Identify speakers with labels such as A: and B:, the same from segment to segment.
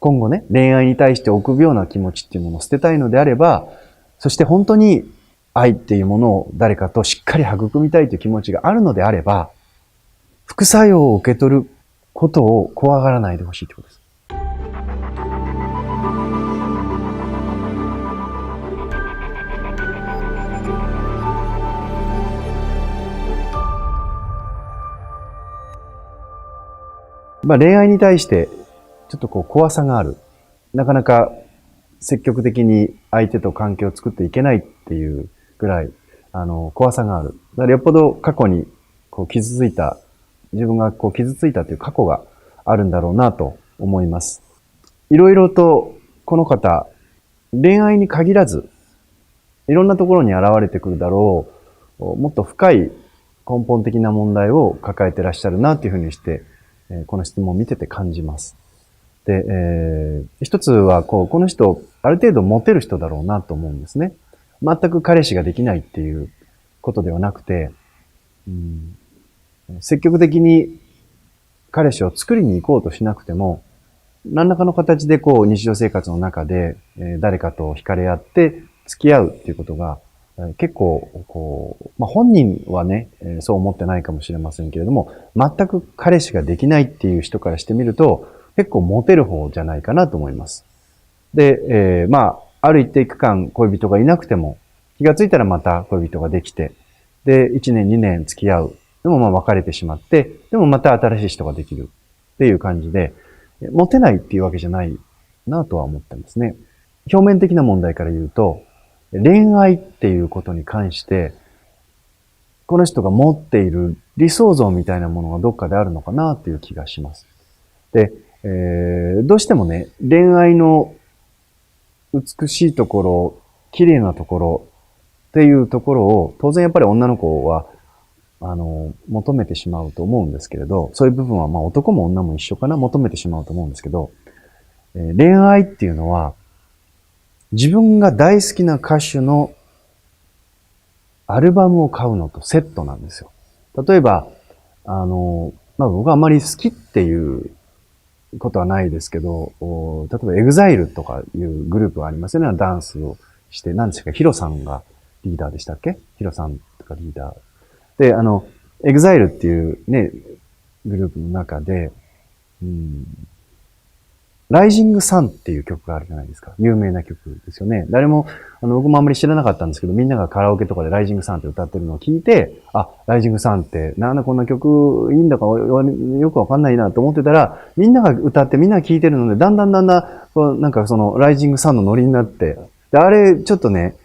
A: 今後ね、恋愛に対して臆病な気持ちっていうものを捨てたいのであれば、そして本当に愛っていうものを誰かとしっかり育みたいという気持ちがあるのであれば、副作用を受け取ることを怖がらないでほしいってことです。恋愛に対してちょっと怖さがある。なかなか積極的に相手と関係を作っていけないっていうぐらい、怖さがある。だからよっぽど過去に傷ついた、自分が傷ついたという過去があるんだろうなと思います。いろいろとこの方、恋愛に限らず、いろんなところに現れてくるだろう、もっと深い根本的な問題を抱えていらっしゃるなというふうにして、この質問を見てて感じます。で、一つはこの人、ある程度モテる人だろうなと思うんですね。全く彼氏ができないっていうことではなくて、積極的に彼氏を作りに行こうとしなくても、何らかの形で日常生活の中で、誰かと惹かれ合って付き合うっていうことが、結構、本人はね、そう思ってないかもしれませんけれども、全く彼氏ができないっていう人からしてみると、結構モテる方じゃないかなと思います。で、ある一定期間恋人がいなくても、気がついたらまた恋人ができて、で、1年2年付き合う。でも別れてしまって、でもまた新しい人ができるっていう感じで、モテないっていうわけじゃないなとは思ってますね。表面的な問題から言うと、恋愛っていうことに関して、この人が持っている理想像みたいなものがどっかであるのかなっていう気がします。で、どうしてもね、恋愛の美しいところ、綺麗なところっていうところを、当然やっぱり女の子は、求めてしまうと思うんですけれど、そういう部分は男も女も一緒かな、求めてしまうと思うんですけど、恋愛っていうのは、自分が大好きな歌手のアルバムを買うのとセットなんですよ。例えば、僕はあまり好きっていうことはないですけど、例えばエグザイルとかいうグループがありますよね。ダンスをして、何ですか、ヒロさんがリーダーでしたっけ？ヒロさんとかリーダー。で、エグザイルっていうね、グループの中で、ライジングサンっていう曲があるじゃないですか。有名な曲ですよね。誰も、僕もあんまり知らなかったんですけど、みんながカラオケとかでライジングサンって歌ってるのを聞いて、ライジングサンって、なんだこんな曲いいんだかよくわかんないなと思ってたら、みんなが歌ってみんなが聴いてるので、だんだん、なんかそのライジングサンのノリになって、で、あれ、ちょっとね、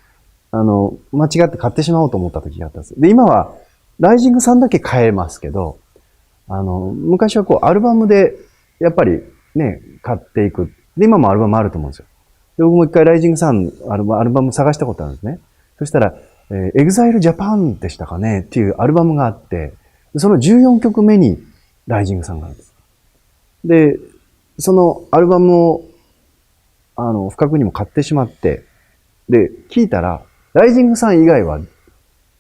A: 間違って買ってしまおうと思った時があったんです。で、今は、ライジングサンだけ買えますけど、昔はアルバムで、やっぱりね、買っていく。で、今もアルバムあると思うんですよ。で、僕も一回ライジングサンアルバム探したことあるんですね。そしたら、エグザイルジャパンでしたかねっていうアルバムがあって、その14曲目にライジングサンがあるんです。で、そのアルバムを、不覚にも買ってしまって、で、聞いたら、ライジングサン以外は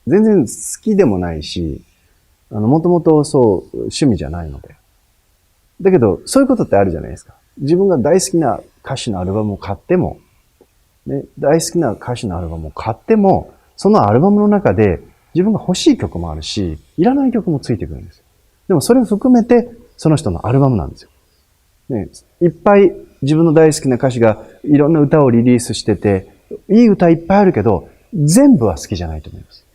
A: 全然好きでもないし、もともとそう趣味じゃないので。だけど、そういうことってあるじゃないですか。自分が大好きな歌手のアルバムを買っても、ね、大好きな歌手のアルバムを買っても、そのアルバムの中で自分が欲しい曲もあるし、いらない曲もついてくるんですよ。でもそれを含めて、その人のアルバムなんですよ。ね、いっぱい自分の大好きな歌手がいろんな歌をリリースしてて、いい歌いっぱいあるけど、全部は好きじゃないと思います。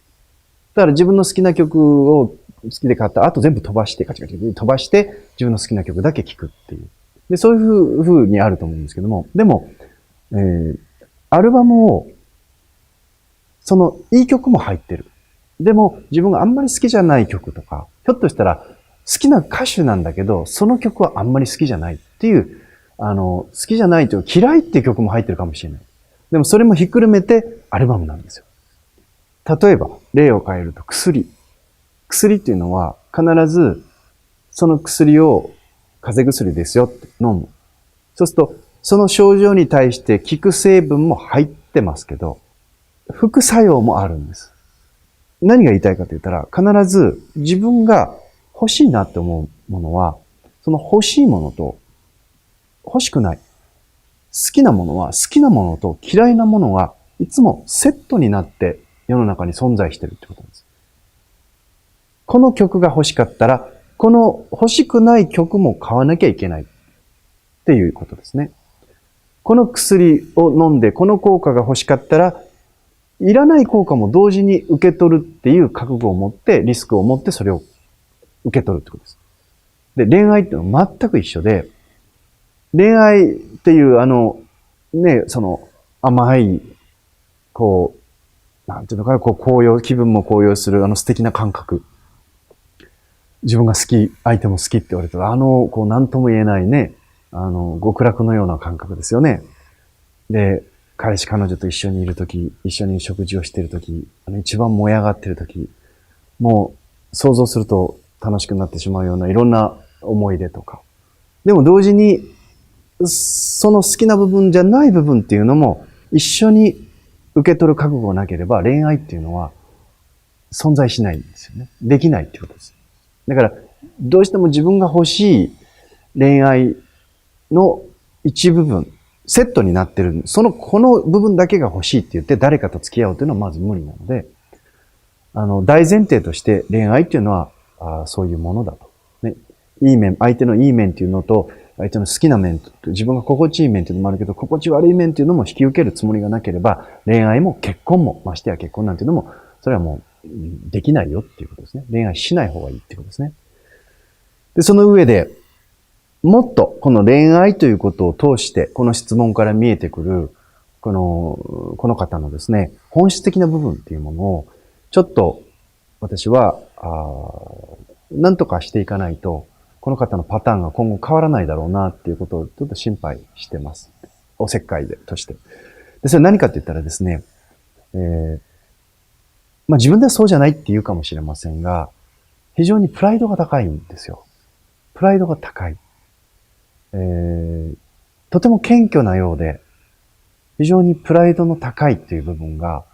A: だから自分の好きな曲を好きで買った後全部飛ばして、カチカチ飛ばして、自分の好きな曲だけ聴くっていう。で、そういう風にあると思うんですけども、でも、アルバムを、その、いい曲も入ってる。でも、自分があんまり好きじゃない曲とか、ひょっとしたら、好きな歌手なんだけど、その曲はあんまり好きじゃないっていう、好きじゃないという、嫌いっていう曲も入ってるかもしれない。でも、それもひっくるめて、アルバムなんですよ。例えば、例を変えると、薬。薬っていうのは、必ず、その薬を、風邪薬ですよって飲む。そうすると、その症状に対して効く成分も入ってますけど、副作用もあるんです。何が言いたいかと言ったら、必ず自分が欲しいなって思うものは、その欲しいものと欲しくない。きなものは好きなものと嫌いなものがいつもセットになって世の中に存在してるってことなんです。この曲が欲しかったら、この欲しくない曲も買わなきゃいけないっていうことですね。この薬を飲んでこの効果が欲しかったら、いらない効果も同時に受け取るっていう覚悟を持って、リスクを持ってそれを受け取るってことです。で、恋愛っていうのは全く一緒で、恋愛っていうその甘い、こう、なんていうのかな、こう高揚、気分も高揚する素敵な感覚。自分が好き、相手も好きって言われたら、こうなんとも言えないね、極楽のような感覚ですよね。で、彼氏彼女と一緒にいるとき、一緒に食事をしているとき、一番燃え上がっているとき、もう想像すると楽しくなってしまうようないろんな思い出とか。でも同時に、その好きな部分じゃない部分っていうのも一緒に受け取る覚悟がなければ恋愛っていうのは存在しないんですよね。できないっていうことです。だから、どうしても自分が欲しい恋愛の一部分、セットになってる。この部分だけが欲しいって言って誰かと付き合うというのはまず無理なので、大前提として恋愛っていうのは、そういうものだと。ね。いい面、相手のいい面っていうのと、相手の好きな面と、自分が心地いい面っていうのもあるけど、心地悪い面っていうのも引き受けるつもりがなければ、恋愛も結婚も、ましてや結婚なんていうのも、それはもう、できないよっていうことですね。恋愛しない方がいいっていうことですね。で、その上で、もっとこの恋愛ということを通して、この質問から見えてくる、この方のですね、本質的な部分っていうものを、ちょっと私は、何とかしていかないと、この方のパターンが今後変わらないだろうなっていうことをちょっと心配してます。おせっかいとして。で、それ何かって言ったらですね、自分ではそうじゃないって言うかもしれませんが、非常にプライドが高いんですよ。プライドが高い。とても謙虚なようで、非常にプライドの高いっていう部分が、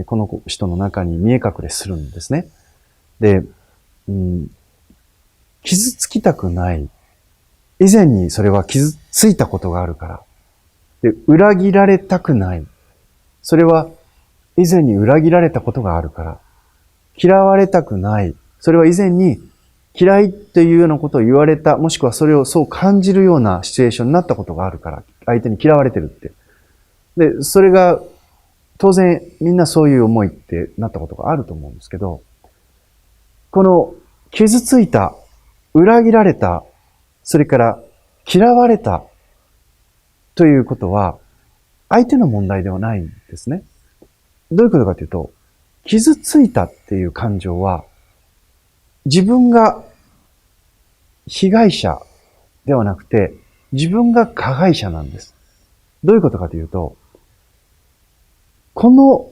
A: この人の中に見え隠れするんですね。で、傷つきたくない。以前にそれは傷ついたことがあるから。で、裏切られたくない。それは以前に裏切られたことがあるから。嫌われたくない。それは以前に嫌いっていうようなことを言われた、もしくはそれをそう感じるようなシチュエーションになったことがあるから、相手に嫌われてるって。で、それが当然みんなそういう思いってなったことがあると思うんですけど、この傷ついた、裏切られた、それから嫌われたということは相手の問題ではないんですね。どういうことかというと、傷ついたっていう感情は自分が被害者ではなくて自分が加害者なんです。どういうことかというと、この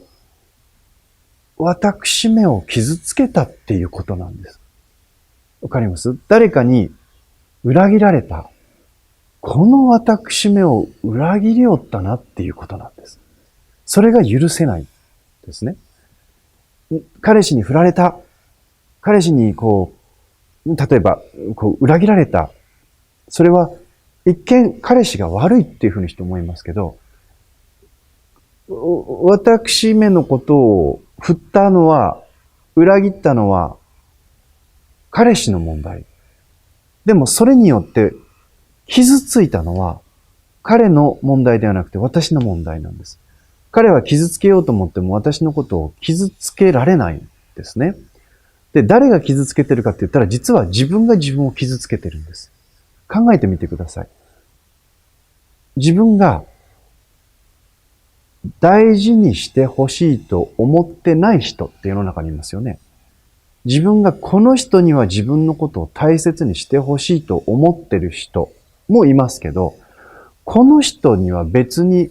A: 私めを傷つけたっていうことなんです。わかります？誰かに裏切られた。この私めを裏切りよったなっていうことなんです。それが許せないですね。彼氏に振られた。彼氏に例えば、裏切られた。それは一見彼氏が悪いっていうふうにして思いますけど、私めのことを振ったのは、裏切ったのは彼氏の問題。でもそれによって傷ついたのは彼の問題ではなくて私の問題なんです。彼は傷つけようと思っても私のことを傷つけられないんですね。で、誰が傷つけてるかって言ったら実は自分が自分を傷つけてるんです。考えてみてください。自分が大事にしてほしいと思ってない人って世の中にいますよね。自分がこの人には自分のことを大切にしてほしいと思ってる人もいますけど、この人には別に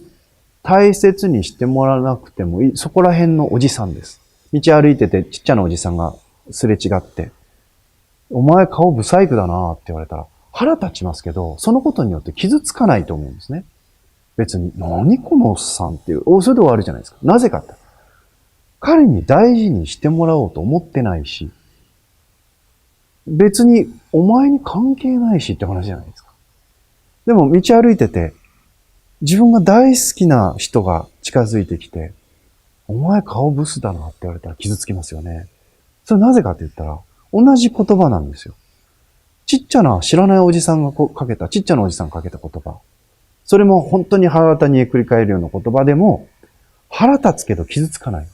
A: 大切にしてもらわなくてもいい、そこら辺のおじさんです。道歩いててちっちゃなおじさんがすれ違って、お前顔ブサイクだなって言われたら腹立ちますけど、そのことによって傷つかないと思うんですね。別に、何このおっさんっていう、それで終わるじゃないですか。なぜかって。彼に大事にしてもらおうと思ってないし、別にお前に関係ないしって話じゃないですか。でも道歩いてて、自分が大好きな人が近づいてきて、お前顔ブスだなって言われたら傷つきますよね。それなぜかって言ったら、同じ言葉なんですよ。ちっちゃな知らないおじさんがかけた、ちっちゃなおじさんがかけた言葉。それも本当に腹渡に繰り返るような言葉でも、腹立つけど傷つかない。